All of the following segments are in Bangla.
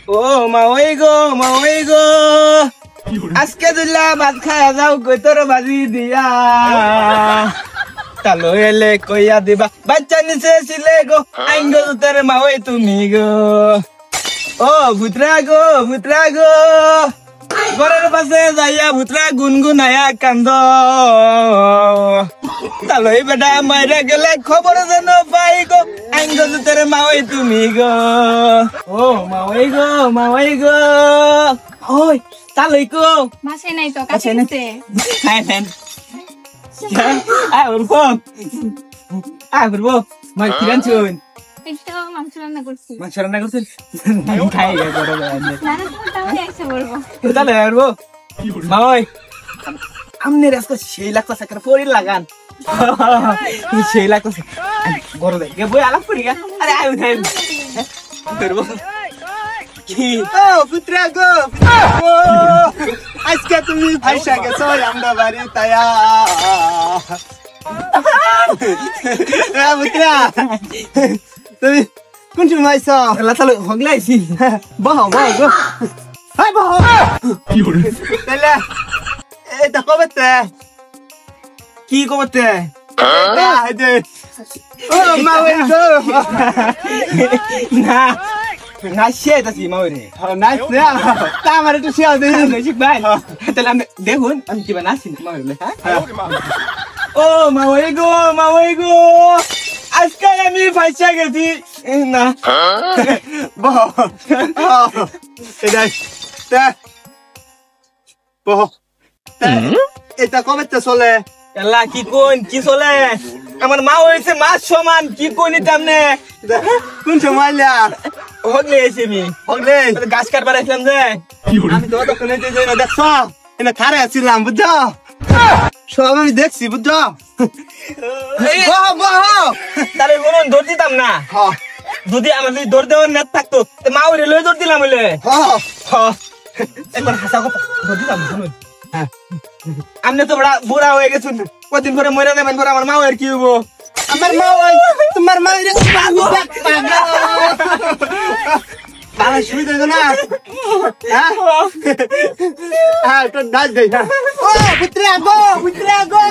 ও মা ওই গো আজকে দুলা ভাত খায়া যাও কই তোর বাজি দিয়া তালো এলে কইয়া দিবা বাচ্চা নিচে ছিলে গো আইঙ্গো তোর মা ওই তুমি গো ও ভুতরা গো ঘরের পাশে যাইয়া ভুতরা গুনগুনায়া কান্দ তালই বেটা মাইরা গেলে খবর যেন পাই গো আইঙ্গো তোর মা ওই তুমি গো ও মা ওই গো ওই তালই কো মাসে নাই তো কাছে নিতে হ্যাঁ বলবো মাই কিরান চুন একটু মাংস রান্না করছি খাই গে বড় না তাহলে এসে বলবো তাহলে বলবো মা ওই আমনে রাস্তা সেই লাগতাছে কেন পরি লাগান সেই লাগতাছে বড় দেখে বই আলাপ করি গা আরে আয় উঠাই করবো কি ও পুত্রা গো আজকে তুমি ভাইসা গেছো আমরা বাড়ি তায়া পুত্রা তুমি কোন সময় আইছো লাতালো হগলাইছি বহ গো হাই বহ কি হরে তাহলে এটা কবে কি কবে ও মা ওই গো না নাইছে তাসি মাওরে নাইস না তা আমারে তো শিয়া দেই নাইছি ভাই তাহলে আমি দেখুন আমি কি বানাছি মাওরে হ্যাঁ ও মা ওই গো আজকে আমি ফাইসা গেছি না বহ এটা কবে চলে এলা কি চলে আমার মা হয়েছে মাছ সমান কি কোনি তামনে কোন সময় হগলে এসে হগলে গাছ কাটবার আসলাম যে আমি তো দোকানে যাই না দেখছ এনে খারে আছিলাম বুঝছো সব আমি দেখছি বুঝছো তাহলে কোনো দৌড় দিতাম না যদি আমার যদি দৌড় দেওয়ার নেট থাকতো মা ওরে লয়ে দৌড় দিলাম বলে একবার হাসা কথা দৌড় দিতাম আমনে তো বড় বুড়া হয়ে গেছুন কদিন পরে মরে যাবেন পরে আমার মা আর কি হবো আমার মা তোমার মা বাবা শুই দেবে না হ্যাঁ তো ডাল দেই ও পুত্রা গো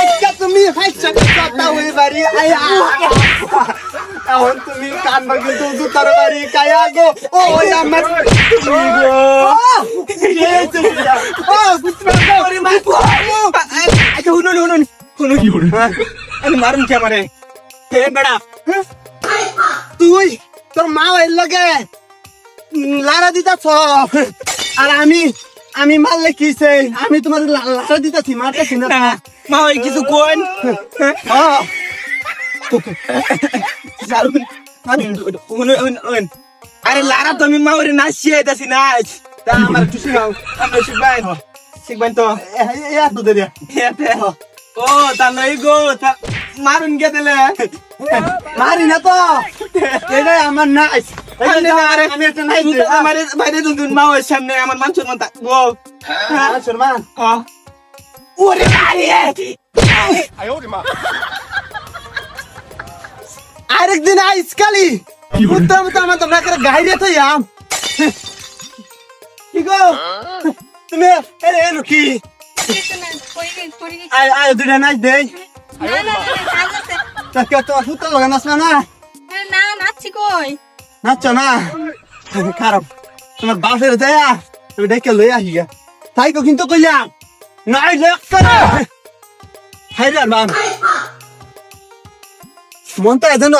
আজকে তুমি হাইছা কথা হই বাড়ি আয়া এখন তুমি কান বাকি তো জুতার বাড়ি কায়া গো ও আমার তুমি গো ও পুত্রা গো আরে মা আচ্ছা হুনুন কি হরে আমি মারুন কে মারে হে বেড়া তুই তোর মা এর লগে লারা দিতাছ আর আমি মারলে কিছে আমি তোমার লারা দিতাছি মারতেছি না মা ওই কিছু কোন আরে লারা তো আমি মা ওরে নাচিয়ে দিতাছি না আমার একটু শিখাও আমরা শিখবেন তো এত দে ও তাহলে গো মারুন কে দিলে মারি না তো এটাই আমার নাচ আমি একটা নাই আমার বাইরে দুন মা ওর সামনে আমার মান সম্মান থাকবো সম্মান ওরে মারি আরেকদিন আইস কালি উত্তম তো আমার তোমরা করে গাইরে তো আম কি গো তুমি এরে রুকি আয় দুটা নাচ দেই কে তো হুতো লাগা নাচ না না নাচছি কই নাচছো না খারাপ তোমার বাপের দেয়া তুমি ডেকে লই আহিয়া তাই কো কিন্তু কইলাম নাই লেখছ না হাইরা মান মনটা এজন্য